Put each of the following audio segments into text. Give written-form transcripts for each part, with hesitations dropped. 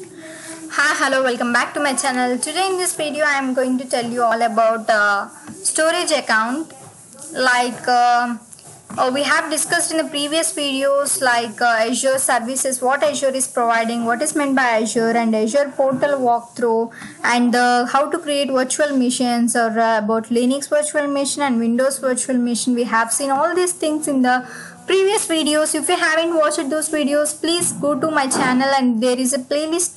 Hi, hello, welcome back to my channel. Today in this video I am going to tell you all about storage account. Like we have discussed in the previous videos, like Azure services, what Azure is providing, what is meant by Azure, and Azure portal walkthrough, and how to create virtual machines, or about Linux virtual machine and Windows virtual machine. We have seen all these things in the previous videos. If you haven't watched those videos, please go to my channel, and there is a playlist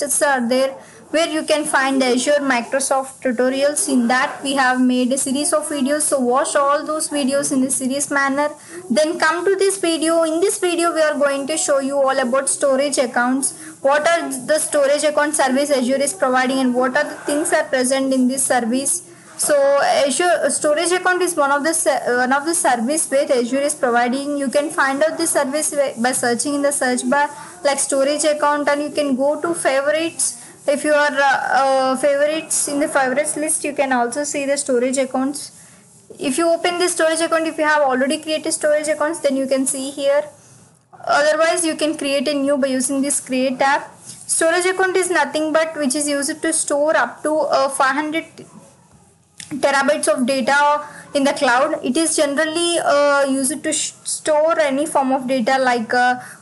there where you can find Azure Microsoft tutorials. In that we have made a series of videos, so watch all those videos in a series manner, then come to this video. In this video we are going to show you all about storage accounts, what are the storage account service Azure is providing, and what are the things are present in this service. So Azure storage account is one of the service where Azure is providing. You can find out this service by searching in the search bar like storage account, and you can go to favorites. If you are favorites, in the favorites list you can also see the storage accounts. If you open this storage account, if you have already created storage accounts, then you can see here. Otherwise you can create a new by using this create tab. Storage account is nothing but which is used to store up to 500 terabytes of data in the cloud. It is generally used to store any form of data like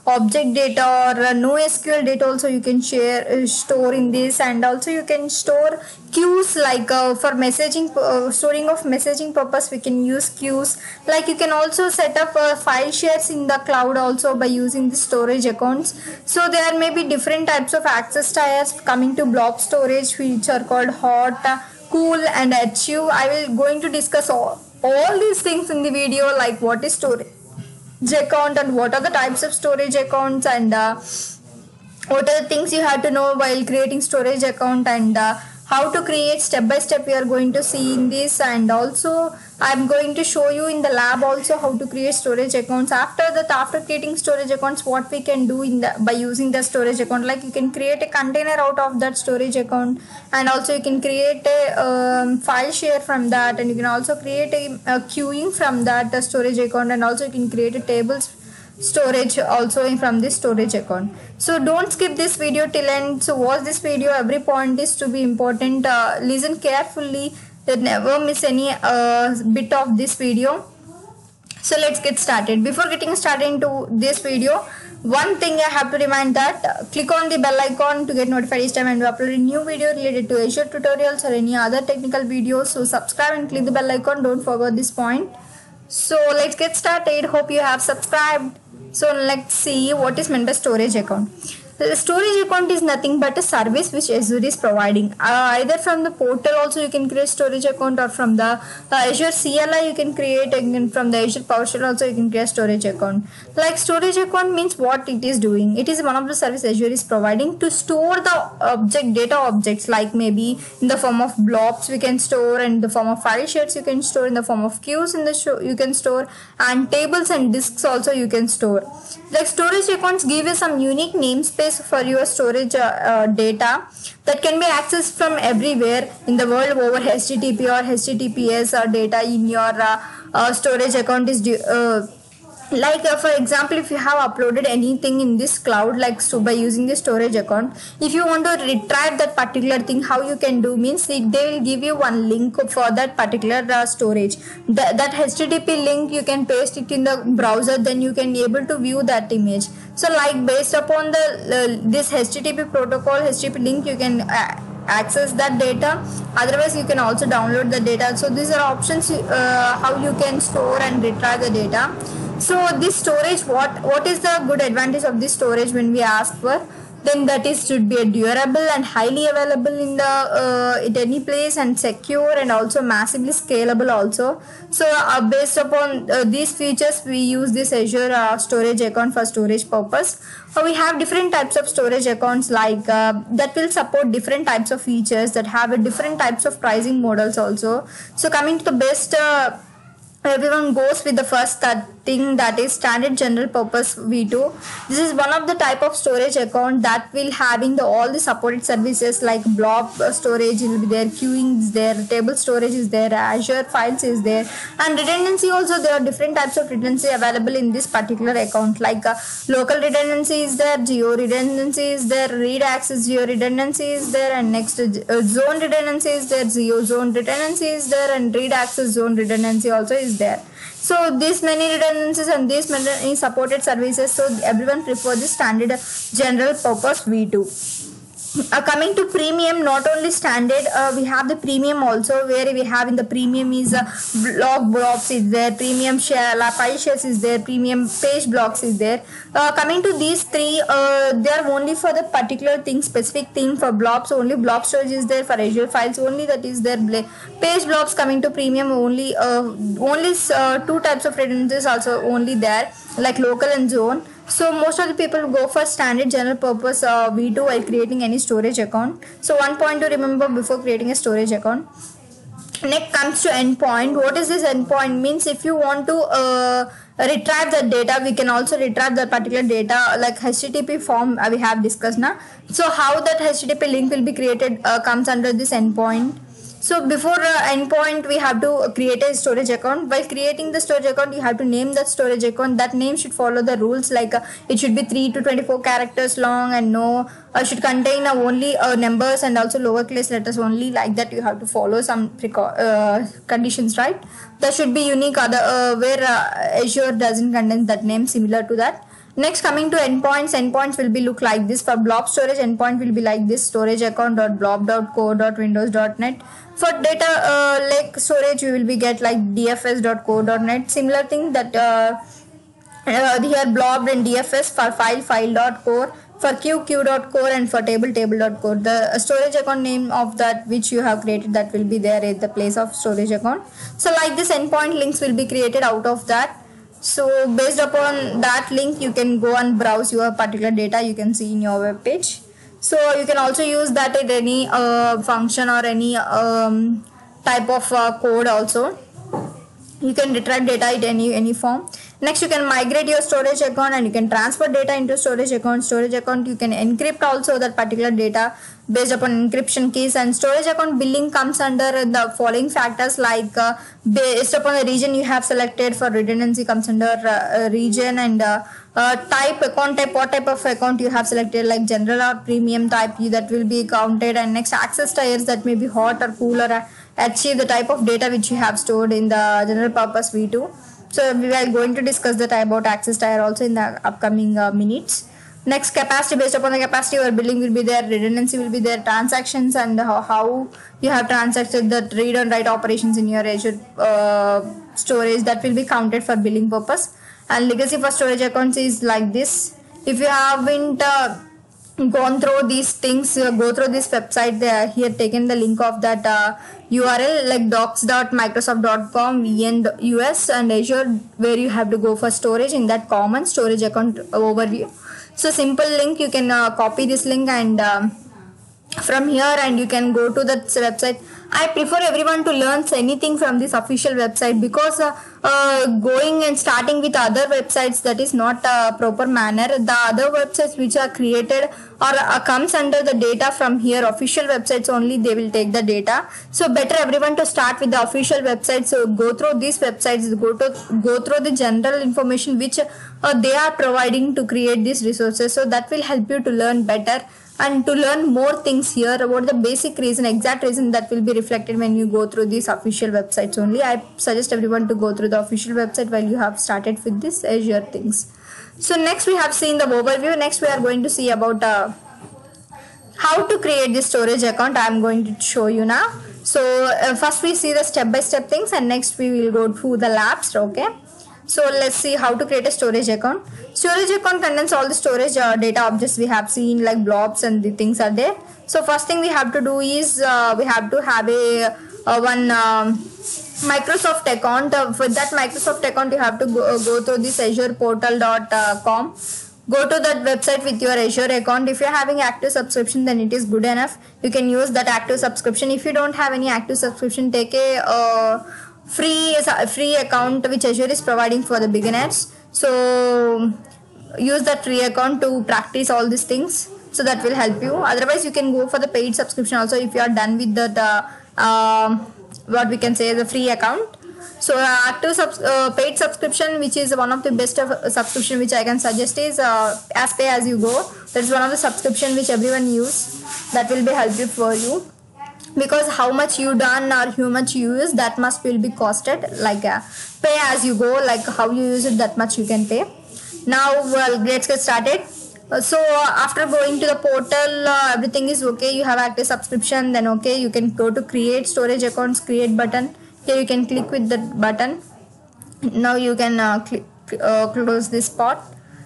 object data or NoSQL data also you can store in this, and also you can store queues like for messaging, storing of messaging purpose we can use queues. Like you can also set up file shares in the cloud also by using the storage accounts. So there may be different types of access tiers coming to blob storage, which are called hot, cool, and HU. I will going to discuss all these things in the video, like what is storage account and what are the types of storage accounts, and what are the things you have to know while creating storage account, and how to create step by step we are going to see in this. And also I'm going to show you in the lab also how to create storage accounts. After creating storage accounts, what we can do by using the storage account, like you can create a container out of that storage account, and also you can create a file share from that, and you can also create a queuing from that storage account, and also you can create a tables storage also from this storage account. So don't skip this video till end. So watch this video, every point is to be important. Listen carefully, never miss any bit of this video. So let's get started. Before getting started into this video, one thing I have to remind that click on the bell icon to get notified each time and we upload a new video related to Azure tutorials or any other technical videos. So subscribe and click the bell icon, don't forget this point. So let's get started. Hope you have subscribed. So let's see what is meant by storage account. The storage account is nothing but a service which Azure is providing. Either from the portal also you can create storage account, or from the Azure CLI you can create, and from the Azure PowerShell also you can create storage account. Like storage account means what it is doing. It is one of the service Azure is providing to store the data objects, like maybe in the form of blobs we can store, and in the form of file shares you can store, in the form of queues you can store, and tables and disks also you can store. Like storage accounts give you some unique namespace for your storage data that can be accessed from everywhere in the world over HTTP or HTTPS or data in your storage account is for example, if you have uploaded anything in this cloud, like so by using the storage account, if you want to retrieve that particular thing, how you can do means they will give you one link for that particular storage. That HTTP link you can paste it in the browser, then you can able to view that image. So like based upon this HTTP protocol, HTTP link, you can access that data. Otherwise you can also download the data. So these are options how you can store and retrieve the data. So this storage, what is the good advantage of this storage when we ask for? Then that is should be a durable and highly available in the at any place, and secure, and also massively scalable also. So based upon these features we use this Azure storage account for storage purpose. We have different types of storage accounts like that will support different types of features, that have a different types of pricing models also. So coming to the best, everyone goes with the first thing, that is standard general purpose V2. This is one of the type of storage account that will having all the supported services like blob storage will be there, queuing is there, table storage is there, Azure files is there, and redundancy also. There are different types of redundancy available in this particular account, like local redundancy is there, geo redundancy is there, read access geo redundancy is there, and next zone redundancy is there, geo zone redundancy is there, and read access zone redundancy also is there. So these many redundancies and these many supported services, so everyone prefer the standard general purpose V2. Coming to premium, not only standard, we have the premium also, where we have in the premium is blocks is there, premium share file shares is there, premium page blocks is there. Coming to these three, they are only for the particular thing, specific thing. For blobs only blob storage is there, for Azure files only, that is there. Page blobs coming to premium only, two types of redundancies also only there, like local and zone. So most of the people go for standard general purpose V2 while creating any storage account. So one point to remember before creating a storage account. Next comes to endpoint. What is this endpoint? Means if you want to retrieve the data, we can also retrieve that particular data, like HTTP form we have discussed now. So how that HTTP link will be created comes under this endpoint. So before endpoint, we have to create a storage account. While creating the storage account, you have to name that storage account. That name should follow the rules, like it should be 3 to 24 characters long, and should contain only numbers and also lowercase letters only. Like that, you have to follow some conditions, right? That should be unique. Where Azure doesn't contain that name similar to that. Next, coming to endpoints will be look like this. For blob storage, endpoint will be like this: storage account.blob.co.windows.net. For data lake storage, we will be get like dfs.co.net. Similar thing that here blob and dfs. For file.core. For q.core, and for table.core. The storage account name of that which you have created, that will be there at the place of storage account. So like this, endpoint links will be created out of that. So based upon that link, you can go and browse your particular data you can see in your web page. So you can also use that in any function or any type of code also. You can retrieve data in any form. Next, you can migrate your storage account and you can transfer data into storage account. Storage account, you can encrypt also that particular data based upon encryption keys. And storage account billing comes under the following factors, like based upon the region you have selected. For redundancy comes under region, and type, account type, what type of account you have selected, like general or premium type, that will be counted. And next, access tiers, that may be hot or cool, or achieve the type of data which you have stored in the general purpose V2. So we are going to discuss the type about access tier also in the upcoming minutes. Next, capacity, based upon the capacity your billing will be there, redundancy will be there, transactions, and how you have transacted the read and write operations in your Azure storage, that will be counted for billing purpose. And legacy for storage accounts is like this. If you haven't gone through these things, go through this website. They are here taken the link of that URL, like docs.microsoft.com VN US and Azure, where you have to go for storage in that common storage account overview. So simple link, you can copy this link and from here, and you can go to that website. I prefer everyone to learn anything from this official website, because going and starting with other websites, that is not a proper manner. The other websites which are created or comes under the data from here, official websites only, they will take the data. So better everyone to start with the official website. So go through these websites, go through the general information which they are providing to create these resources. So that will help you to learn better and to learn more things here about the basic reason, exact reason, that will be reflected when you go through these official websites only. I suggest everyone to go through the official website while you have started with this Azure things. So next we have seen the overview. Next we are going to see about how to create this storage account. I am going to show you now. So first we see the step-by-step things, and next we will go through the labs. Okay. So let's see how to create a storage account. Storage account contains all the storage data objects we have seen, like blobs and the things are there. So first thing we have to do is we have to have one Microsoft account. For that Microsoft account, you have to go to this azureportal.com. Go to that website with your Azure account. If you're having active subscription, then it is good enough. You can use that active subscription. If you don't have any active subscription, take a free account which Azure is providing for the beginners. So use that free account to practice all these things, so that will help you. Otherwise you can go for the paid subscription also if you are done with the what we can say the free account. So paid subscription, which is one of the best of subscription which I can suggest, is as pay as you go. That is one of the subscription which everyone use. That will be helpful for you, because how much you done or how much you use, that much will be costed. Like pay as you go, like how you use it, that much you can pay. Now let's get started. So after going to the portal, everything is okay, you have active subscription, then okay, you can go to create storage accounts, create button. Here you can click with that button. Now you can close this part.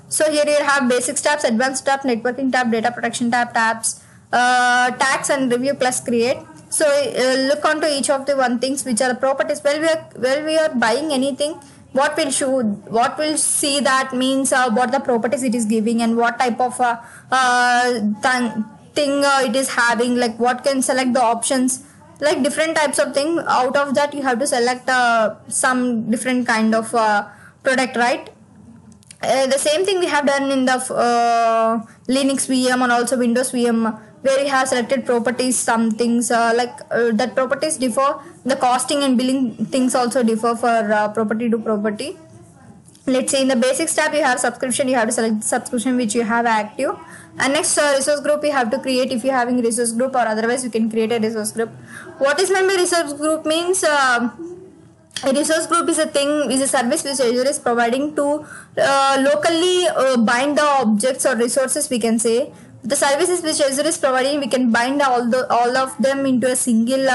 So here you have basic tabs, advanced tab, networking tab, data protection tabs, tags and review plus create. So look onto each of the one things which are properties. While we are buying anything, what will see that means what the properties it is giving, and what type of thing it is having, like what can select the options, like different types of thing. Out of that you have to select some different kind of product, right? The same thing we have done in the Linux VM and also Windows VM, where you have selected properties. Some things that properties differ, the costing and billing things also differ for property to property. Let's say in the basics tab you have subscription, you have to select the subscription which you have active. And next resource group you have to create if you are having resource group, or otherwise you can create a resource group. What is meant by resource group means a resource group is a service which Azure is providing to locally bind the objects or resources, we can say. The services which Azure is providing, we can bind all of them into a single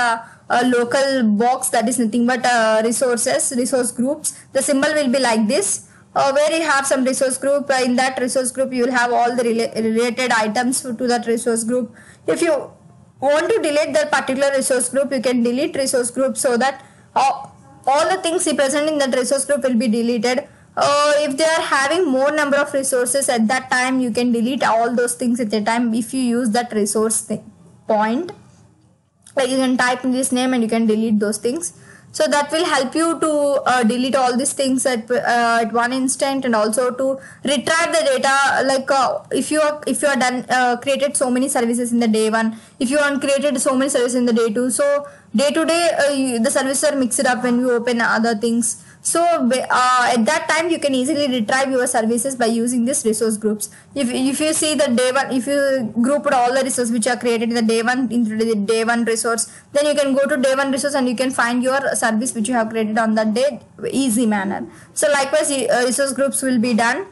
local box, that is nothing but resource groups. The symbol will be like this, where you have some resource group. In that resource group you will have all the related items to that resource group. If you want to delete that particular resource group, you can delete resource group, so that all the things present in that resource group will be deleted. If they are having more number of resources at that time, you can delete all those things at a time if you use that resource point. Like you can type in this name and you can delete those things. So that will help you to delete all these things at one instant, and also to retrieve the data. Like if you are done created so many services in the day one, if you are created so many services in the day two, so day to day the services are mixed up when you open other things. So at that time you can easily retrieve your services by using these resource groups. If you see the day one, if you grouped all the resources which are created in the day one into the day one resource, then you can go to day one resource and you can find your service which you have created on that day easy manner. So likewise resource groups will be done.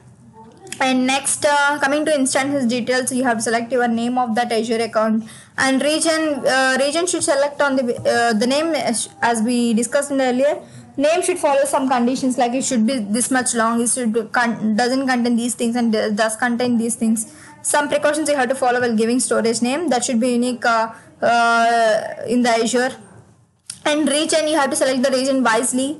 And next coming to instances details, you have to select your name of that Azure account, and region should select on the name, as we discussed in the earlier. Name should follow some conditions, like it should be this much long, it should doesn't contain these things and does contain these things. Some precautions you have to follow while giving storage name, that should be unique in the Azure. And region, you have to select the region wisely.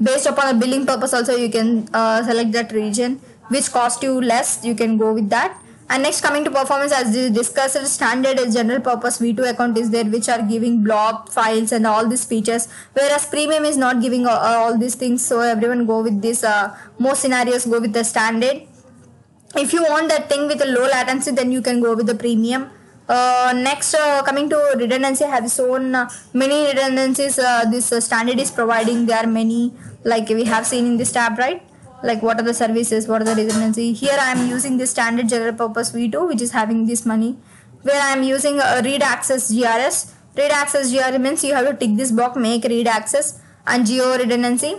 Based upon the billing purpose also, you can select that region which cost you less, you can go with that. And next, coming to performance, as discussed, standard general purpose V2 account is there, which are giving blob files and all these features, whereas premium is not giving all these things. So everyone go with this, most scenarios go with the standard. If you want that thing with a low latency, then you can go with the premium. Next, coming to redundancy, I have shown many redundancies this standard is providing. There are many, like we have seen in this tab, right? Like what are the services, what are the redundancy. Here I am using the standard general purpose V2, which is having this money, where I am using read access GRS. Read access GRS means you have to tick this box, make read access, and geo redundancy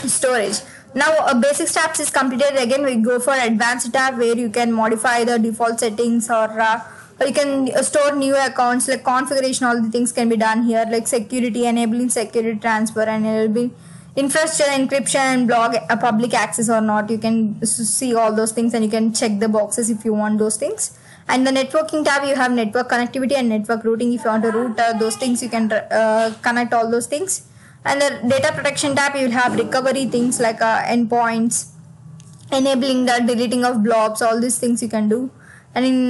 storage. Now basic tabs is completed. Again we go for advanced tab, where you can modify the default settings, or you can store new accounts, like configuration, all the things can be done here, like security, enabling security transfer, and enabling infrastructure encryption and blog public access or not. You can see all those things and you can check the boxes if you want those things. And the networking tab, you have network connectivity and network routing. If you want to route those things, you can connect all those things. And the data protection tab, you will have recovery things like endpoints, enabling the deleting of blobs, all these things you can do. And in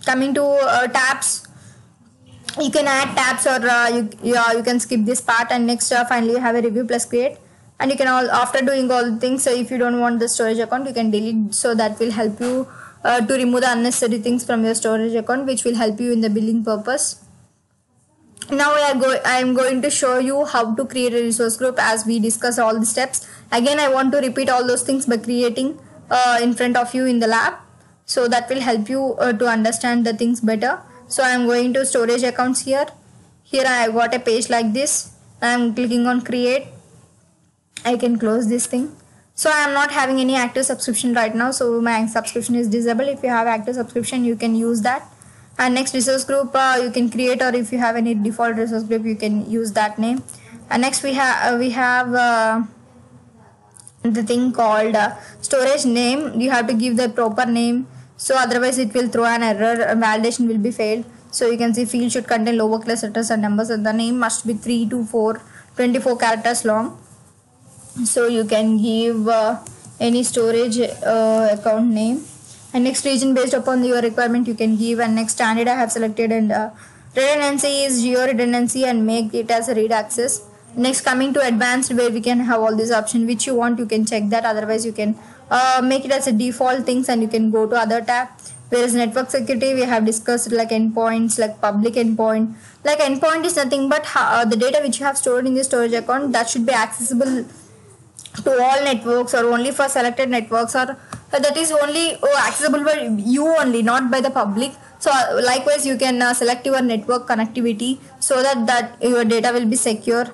coming to tabs, You can add tabs, or you can skip this part. And next finally you have a review plus create, and you can all, after doing all the things, so if you don't want the storage account, you can delete. So that will help you to remove the unnecessary things from your storage account, which will help you in the billing purpose. Now I am going to show you how to create a resource group, as we discussed all the steps. Again, I want to repeat all those things by creating in front of you in the lab, so that will help you to understand the things better. So I am going to storage accounts here. Here I got a page like this. I am clicking on create. I can close this thing. So I am not having any active subscription right now, so my subscription is disabled. If you have active subscription, you can use that. And next resource group you can create, or if you have any default resource group, you can use that name. And next we have the thing called storage name. You have to give the proper name, so otherwise it will throw an error, validation will be failed. So you can see field should contain lowercase letters and numbers, and the name must be 3 to 24 characters long. So you can give any storage account name. And next region, based upon your requirement, you can give. And next standard I have selected, and redundancy is geo redundancy, and make it as a read access. Next, coming to advanced, where we can have all these options, which you want, you can check that. Otherwise you can make it as a default things, and you can go to other tab. Whereas network security, we have discussed like endpoints, like public endpoint. Like endpoint is nothing but the data which you have stored in the storage account, that should be accessible to all networks, or only for selected networks, or that is only accessible by you only, not by the public. So likewise you can select your network connectivity, so that your data will be secure.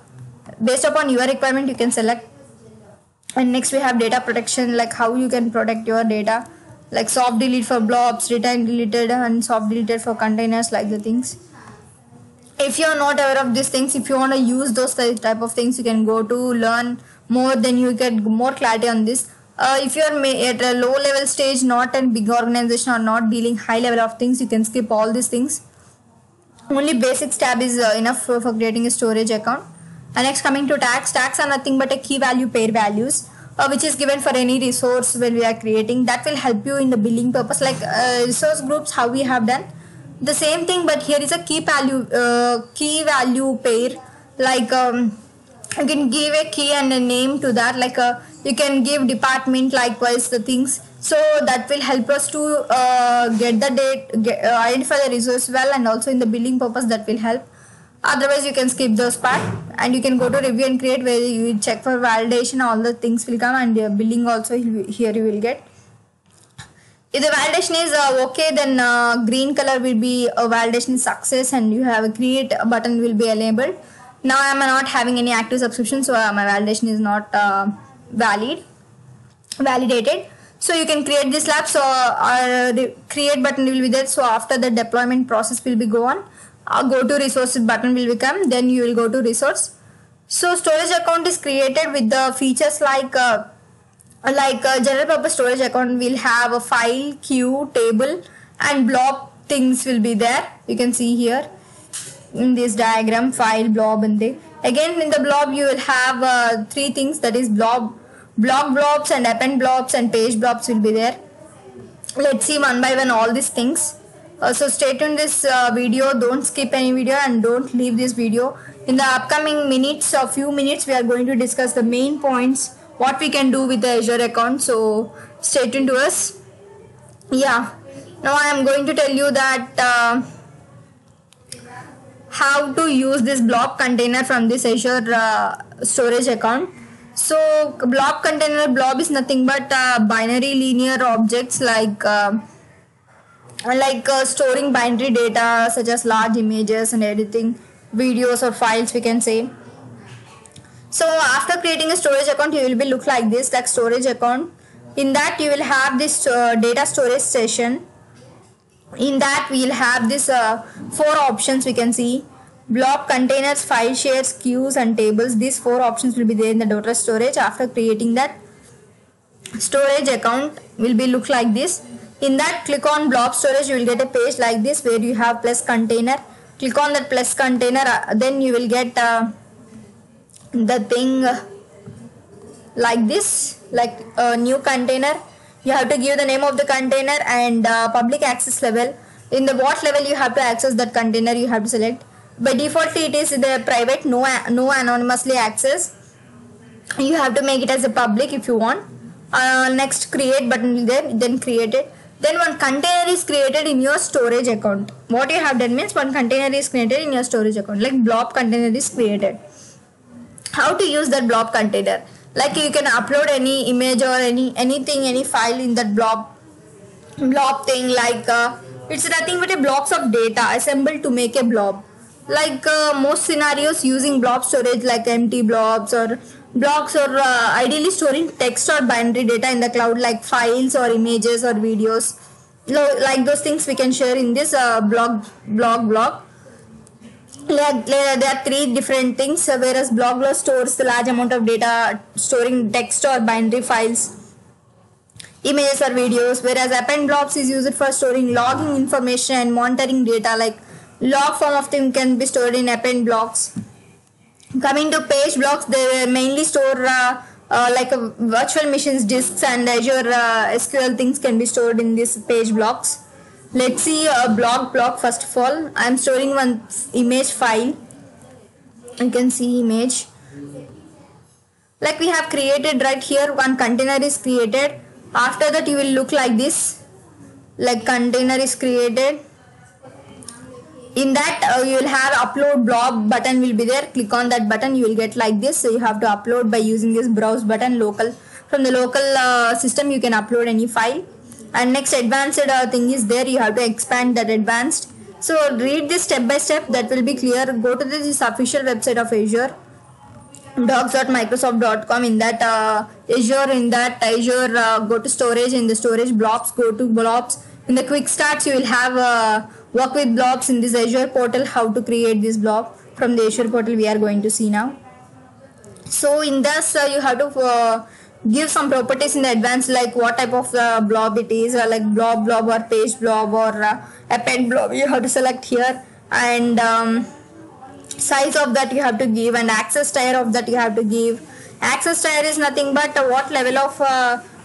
Based upon your requirement, you can select. And next we have data protection, like how you can protect your data, like soft delete for blobs, retain deleted, and soft deleted for containers, like the things. If you are not aware of these things, if you want to use those type of things, you can go to learn more, then you get more clarity on this. If you are at a low level stage, not a big organization, or not dealing high level of things, you can skip all these things. Only basics tab is enough for creating a storage account. And next, coming to tags. Tags are nothing but a key value pair values, which is given for any resource when we are creating. That will help you in the billing purpose. Like resource groups, how we have done the same thing, but here is a key value pair. Like you can give a key and a name to that. Like you can give department, likewise the things. So that will help us to get the date, identify the resource well, and also in the billing purpose that will help. Otherwise you can skip those part, and you can go to review and create, where you check for validation, all the things will come, and billing also here you will get. If the validation is okay, then green color will be a validation success, and you have a create button will be enabled. Now I am not having any active subscription, so my validation is not validated. So you can create this lab. So the create button will be there. So after the deployment process will be go on, go to resources button will become, then you will go to resource. So storage account is created with the features like general purpose storage account will have a file, queue, table, and blob things will be there. You can see here in this diagram, file, blob, and thing. Again in the blob you will have three things, that is blob blobs, and append blobs, and page blobs will be there. Let's see one by one all these things. So stay tuned this video, don't skip any video, and don't leave this video. In the upcoming minutes, a few minutes, we are going to discuss the main points, what we can do with the Azure account. So stay tuned to us. Yeah, now I am going to tell you that how to use this blob container from this Azure storage account. So blob container, blob is nothing but binary linear objects, like storing binary data such as large images and editing videos or files, we can say. So after creating a storage account, you will be look like this, like storage account. In that you will have this data storage session. In that we will have this 4 options, we can see: blob containers, file shares, queues, and tables. These 4 options will be there in the data storage. After creating that storage account will be look like this. In that, click on blob storage, you will get a page like this, where you have plus container. Click on that plus container, then you will get the thing like this, like a new container. You have to give the name of the container and public access level. In the what level you have to access that container, you have to select. By default it is the private, no anonymously access. You have to make it as a public if you want. Next create button will there, then create it. Then one container is created in your storage account. What you have done means one container is created in your storage account, like blob container is created. How to use that blob container? Like you can upload any image or anything, any file in that blob thing. Like it's nothing but a blocks of data assembled to make a blob. Like most scenarios using blob storage, like empty blobs or blocks, or ideally storing text or binary data in the cloud, like files or images or videos. Like those things we can share in this blog. There are three different things, whereas blog stores the large amount of data, storing text or binary files, images or videos, whereas append blobs is used for storing logging information and monitoring data, like log form of them can be stored in append blocks. Coming to page blocks, they mainly store like virtual machines, disks, and Azure SQL things can be stored in these page blocks. Let's see a block first of all. I am storing one image file. You can see image. Like we have created right here, one container is created. After that you will look like this. Like container is created. In that you will have upload blob button will be there. Click on that button, you will get like this. So you have to upload by using this browse button. Local, from the local system you can upload any file. And next advanced thing is there, you have to expand that advanced. So read this step by step, that will be clear. Go to this official website of Azure, docs.microsoft.com. In that Azure, go to storage. In the storage blobs, go to blobs. In the quick starts you will have work with blobs in this Azure portal. How to create this blob from the Azure portal we are going to see now. So in this you have to give some properties in the advanced, like what type of blob it is, like blob or page blob or append blob you have to select here, and size of that you have to give, and access tier of that you have to give. Access tier is nothing but what level of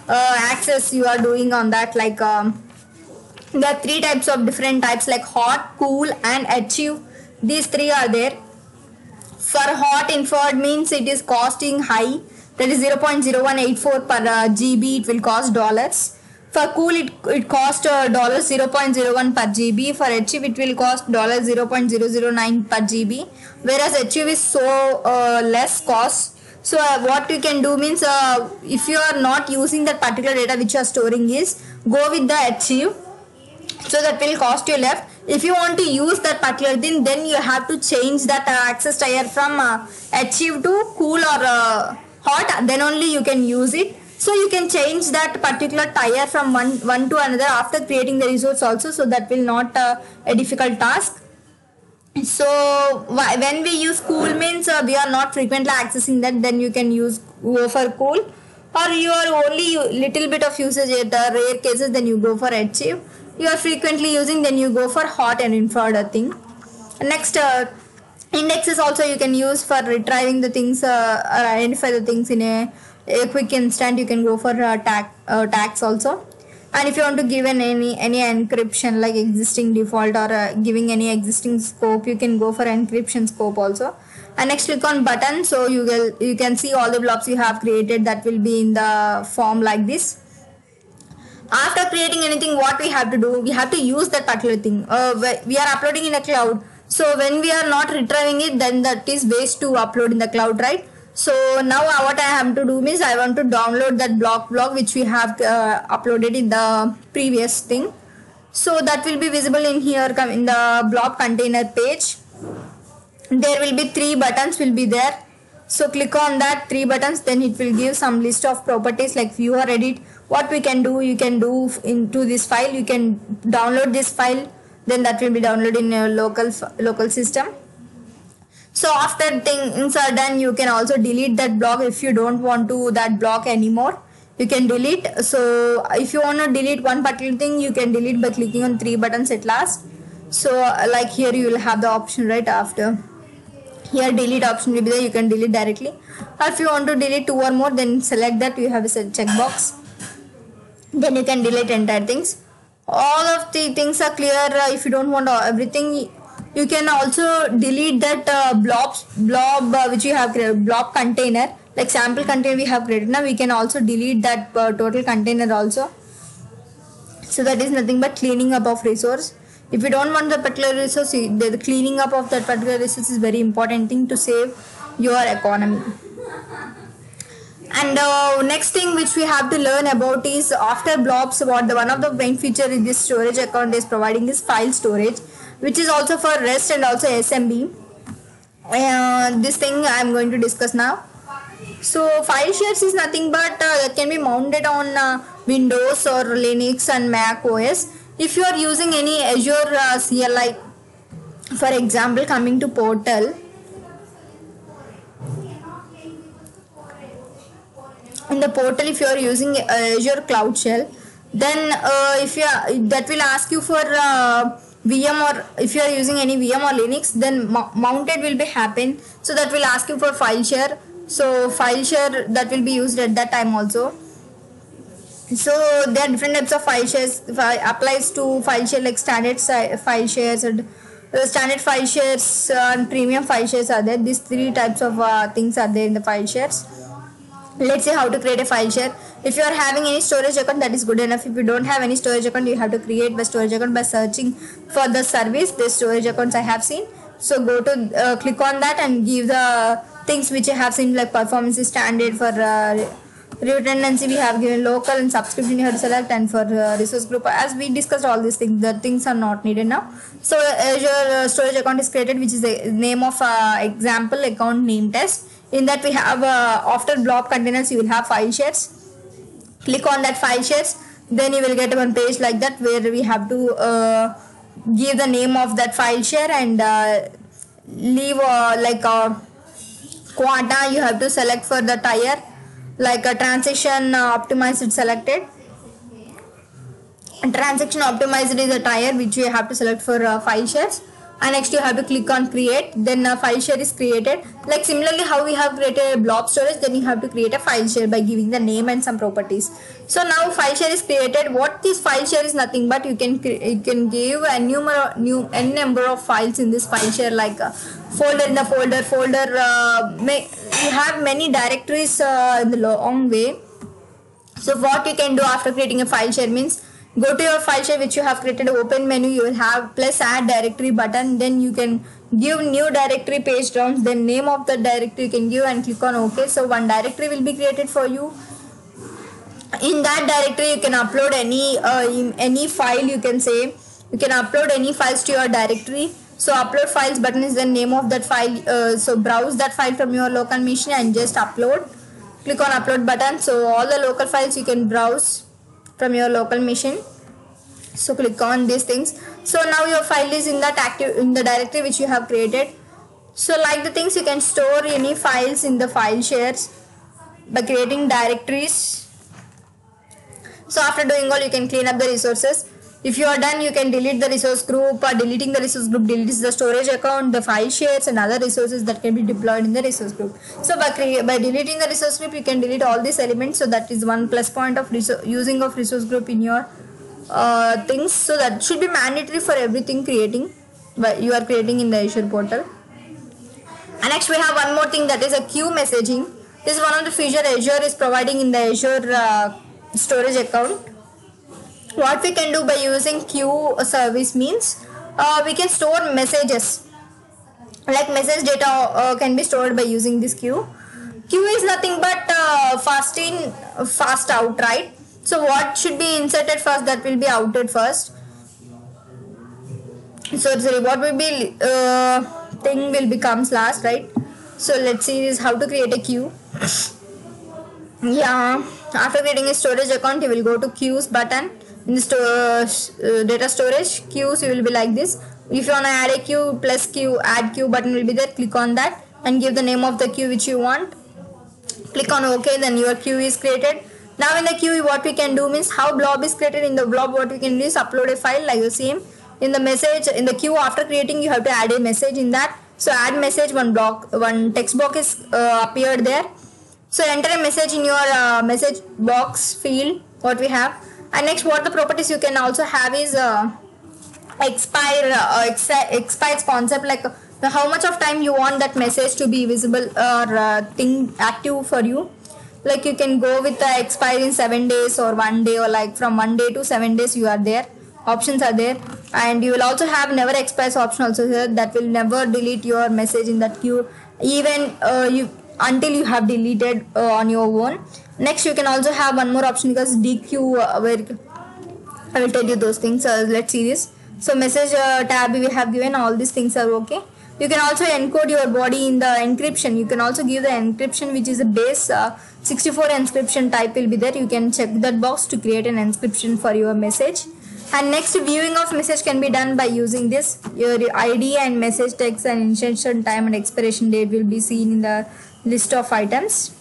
access you are doing on that. Like there are three types of different types, like hot, cool, and achieve. These three are there. For hot, inferred means it is costing high, that is 0.0184 per GB it will cost dollars. For cool it cost $0.01 per GB. For achieve it will cost $0.009 per GB, whereas achieve is so less cost. So what you can do means if you are not using that particular data which you are storing, is go with the achieve, so that will cost you left. If you want to use that particular thing, then you have to change that access tier from achieve to cool or hot, then only you can use it. So you can change that particular tier from one to another after creating the resource also, so that will not a difficult task. So when we use cool means we are not frequently accessing that, then you can go for cool, or you are only little bit of usage at the rare cases, then you go for achieve. You are frequently using, then you go for hot and inferred thing. Next indexes also you can use for retrieving the things, identify the things in a quick instant. You can go for tags also. And if you want to give any encryption, like existing default or giving any existing scope, you can go for encryption scope also. And next click on button, so you can see all the blobs you have created, that will be in the form like this. After creating anything, what we have to do, we have to use that particular thing. We are uploading in a cloud, so when we are not retrieving it, then that is waste to upload in the cloud, right? So now what I have to do means I want to download that block which we have uploaded in the previous thing. So that will be visible in here, in the blob container page. There will be 3 buttons will be there. So click on that 3 buttons, then it will give some list of properties like view or edit. What we can do, you can do into this file, you can download this file, then that will be downloaded in your local system. So after things are done, you can also delete that block if you don't want to that block anymore. You can delete. So if you want to delete one particular thing, you can delete by clicking on 3 buttons at last. So like here you will have the option right after. Here delete option will be there, you can delete directly. Or if you want to delete 2 or more, then select that, you have a checkbox. Then you can delete entire things. All of the things are clear. If you don't want everything, You can also delete that blob which you have created, blob container, like sample container we have created. Now we can also delete that total container also. So that is nothing but cleaning up of resource. If you don't want the particular resource, the cleaning up of that particular resource is very important thing to save your economy. And next thing which we have to learn about is after blobs, what the one of the main feature in this storage account is providing is file storage, which is also for REST and also SMB. This thing I am going to discuss now. So file shares is nothing but that can be mounted on Windows or Linux and Mac OS. If you are using any Azure CLI, for example, coming to portal, in the portal, if you are using Azure Cloud Shell, then if you are, that will ask you for VM, or if you are using any VM or Linux, then mounted will be happen. So that will ask you for file share. So file share that will be used at that time also. So there are different types of file shares. Applies to file share like standard file shares and standard file shares and premium file shares are there. These three types of things are there in the file shares. Let's see how to create a file share. If you are having any storage account, that is good enough. If you don't have any storage account, you have to create the storage account by searching for the service. The storage accounts I have seen. So go to click on that and give the things which I have seen, like performance is standard. For redundancy we have given local, and subscription you have to select, and for resource group, as we discussed all these things, the things are not needed now. So Azure storage account is created, which is the name of example account name test. In that we have after blob containers you will have file shares. Click on that file shares, then you will get one page like that where we have to give the name of that file share and leave like a quota you have to select for the tier, like a transaction optimized selected. And transaction optimized is a tier which you have to select for file shares. And next you have to click on create, then a file share is created. Like similarly how we have created a blob storage, then you have to create a file share by giving the name and some properties. So now file share is created. What this file share is nothing but you can give a n number of files in this file share, like folder in the folder you have many directories in the long way. So what you can do after creating a file share means, go to your file share which you have created, open menu, you will have plus add directory button, then you can give new directory page down, then name of the directory you can give and click on OK. So one directory will be created for you. In that directory you can upload any file, you can say you can upload any files to your directory. So upload files button is the name of that file. So browse that file from your local machine and just upload. Click on upload button. So all the local files you can browse from your local machine. So click on these things. So now your file is in the directory which you have created. So like the things, you can store any files in the file shares by creating directories. So after doing all, you can clean up the resources. If you are done, you can delete the resource group. Deleting the resource group deletes the storage account, the file shares and other resources that can be deployed in the resource group. So by deleting the resource group, you can delete all these elements. So that is one plus point of using of resource group in your things. So that should be mandatory for everything you are creating in the Azure portal. And next we have one more thing, that is a queue messaging. This is one of the feature Azure is providing in the Azure storage account. What we can do by using queue service means we can store messages, like message data can be stored by using this queue. Queue is nothing but fast in fast out, right? So what should be inserted first, that will be outed first. So sorry, what will be thing will becomes last, right? So let's see is how to create a queue. Yeah, after creating a storage account, you will go to queues button. In the data storage, queues you will be like this. If you want to add a queue, plus queue, add queue button will be there. Click on that and give the name of the queue which you want. Click on OK, then your queue is created. Now in the queue, what we can do means, how blob is created in the blob, what we can do is upload a file like the same. In the message, in the queue after creating, you have to add a message in that. So add message, one text box is appeared there. So enter a message in your message box field, what we have. And next, what the properties you can also have is expires concept, like how much of time you want that message to be visible or thing active for you. Like you can go with the expire in 7 days or 1 day, or like from 1 day to 7 days you are there. Options are there, and you will also have never expires option also here, that will never delete your message in that queue, even you until you have deleted on your own. Next you can also have one more option because DQ, where I will tell you those things. Let's see this. So message tab we have given, all these things are okay. You can also encode your body in the encryption. You can also give the encryption, which is a base 64 encryption type will be there. You can check that box to create an encryption for your message. And next, viewing of message can be done by using this. Your ID and message text and insertion time and expiration date will be seen in the list of items.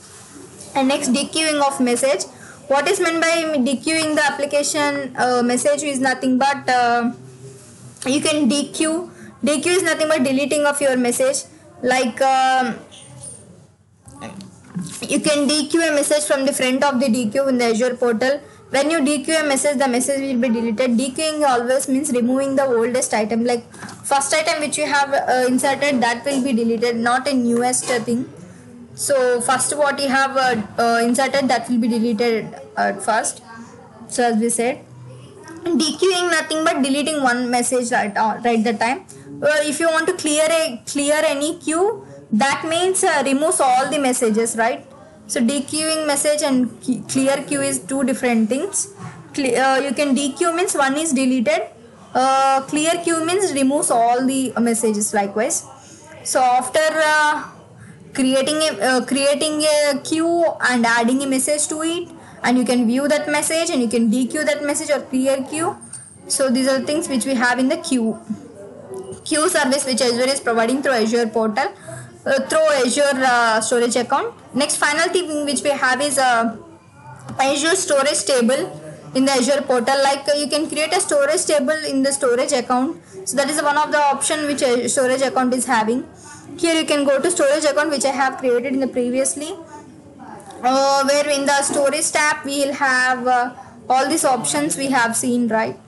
And next, dequeuing of message. What is meant by dequeuing the application message is nothing but you can dequeue. Dequeue is nothing but deleting of your message. Like you can dequeue a message from the front of the dequeue in the Azure portal. When you dequeue a message, the message will be deleted. Dequeuing always means removing the oldest item. Like first item which you have inserted, that will be deleted, not a newest thing. So first what you have inserted, that will be deleted at first. So as we said, dequeuing nothing but deleting one message right the time. If you want to clear any queue, that means removes all the messages, right? So dequeuing message and clear queue is two different things. You can dequeue means one is deleted. Clear queue means removes all the messages likewise. So after creating a queue and adding a message to it, and you can view that message and you can dequeue that message or clear queue. So these are the things which we have in the queue service, which Azure is providing through Azure portal, through Azure storage account. Next, final thing which we have is Azure storage table in the Azure portal. Like you can create a storage table in the storage account. So that is one of the option which a storage account is having. Here you can go to storage account, which I have created in the previously, where in the storage tab we will have all these options we have seen, right?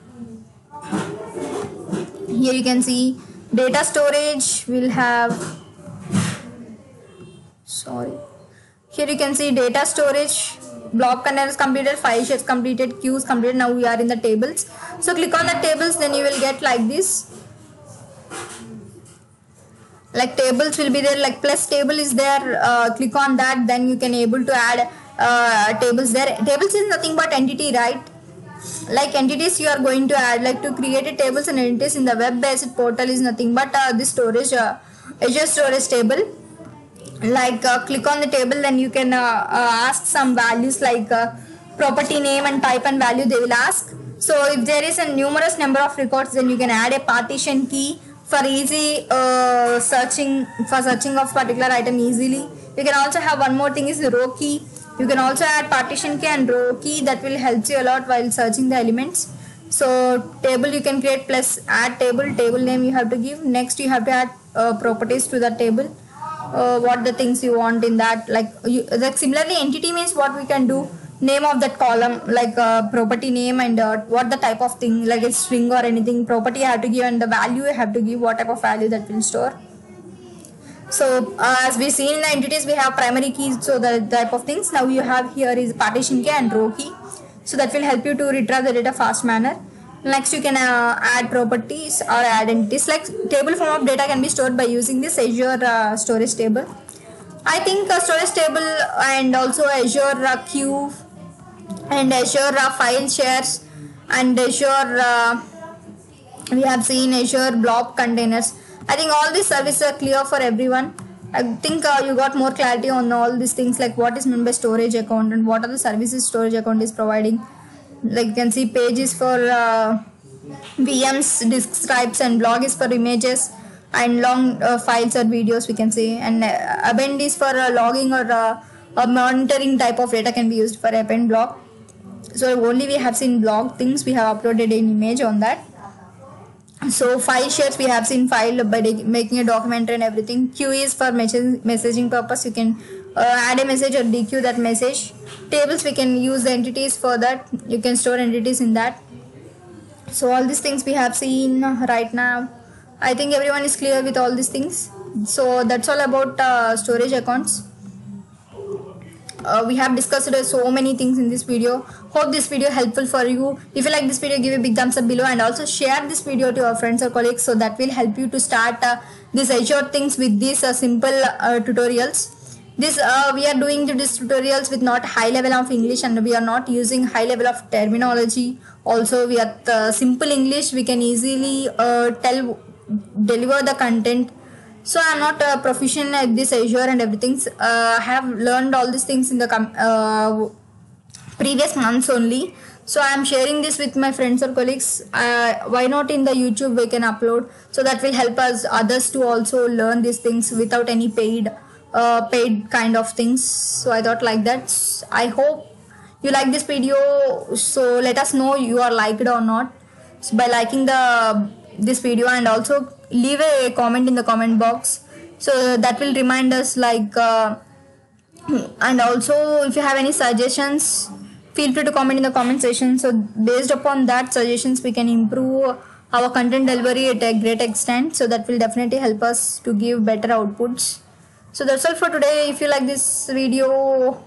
Here you can see data storage will have, here you can see data storage, blob containers completed, file shares completed, queues completed. Now we are in the tables. So click on the tables, then you will get like this. Like tables will be there, like plus table is there. Click on that, then you can able to add tables there. Tables is nothing but entity, right? Like entities you are going to add, like to create a tables and entities in the web based portal is nothing but this storage Azure storage table. Like click on the table, then you can ask some values like property name and type and value they will ask. So if there is a numerous number of records, then you can add a partition key for easy searching of particular item easily. You can also have one more thing is row key. You can also add partition key and row key, that will help you a lot while searching the elements. So table you can create plus add table name you have to give. Next you have to add properties to the table. What the things you want in that, like similarly entity means what we can do, name of that column, like property name and what the type of thing, like a string or anything, property you have to give, and the value you have to give, what type of value that will store. So as we see in the entities, we have primary keys, so the type of things. Now you have here is partition key and row key, so that will help you to retrieve the data fast manner. Next you can add properties or add entities, like table form of data can be stored by using this Azure storage table. I think storage table and also Azure queue and Azure file shares and Azure we have seen Azure blob containers. I think all these services are clear for everyone. I think you got more clarity on all these things, like what is meant by storage account and what are the services storage account is providing. Like you can see page is for VMs, disk types, and blog is for images and long files or videos we can say, and append is for logging or a monitoring type of data can be used for append blog. So only we have seen blog things, we have uploaded an image on that. So file shares we have seen file by making a document and everything. Queue is for messaging purpose, you can add a message or dequeue that message. Tables we can use the entities for that, you can store entities in that. So all these things we have seen right now. I think everyone is clear with all these things. So that's all about storage accounts. We have discussed so many things in this video. Hope this video helpful for you. If you like this video, give a big thumbs up below and also share this video to your friends or colleagues, so that will help you to start these Azure things with these simple tutorials. This we are doing these tutorials with not high level of English, and we are not using high level of terminology. Also, we are simple English. We can easily deliver the content. So I'm not proficient at this Azure and everything. I have learned all these things in the previous months only. So I'm sharing this with my friends or colleagues. Why not in the YouTube we can upload, so that will help us others to also learn these things without any paid kind of things. So I thought like that. I hope you like this video. So let us know you are liked or not, so by liking this video, and also leave a comment in the comment box, so that will remind us and also if you have any suggestions, feel free to comment in the comment section. So based upon that suggestions, we can improve our content delivery at a great extent, so that will definitely help us to give better outputs. So that's all for today. If you like this video,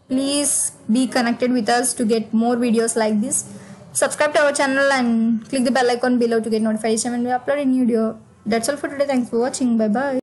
please be connected with us to get more videos like this. Subscribe to our channel and click the bell icon below to get notification when we upload a new video. That's all for today. Thanks for watching. Bye bye.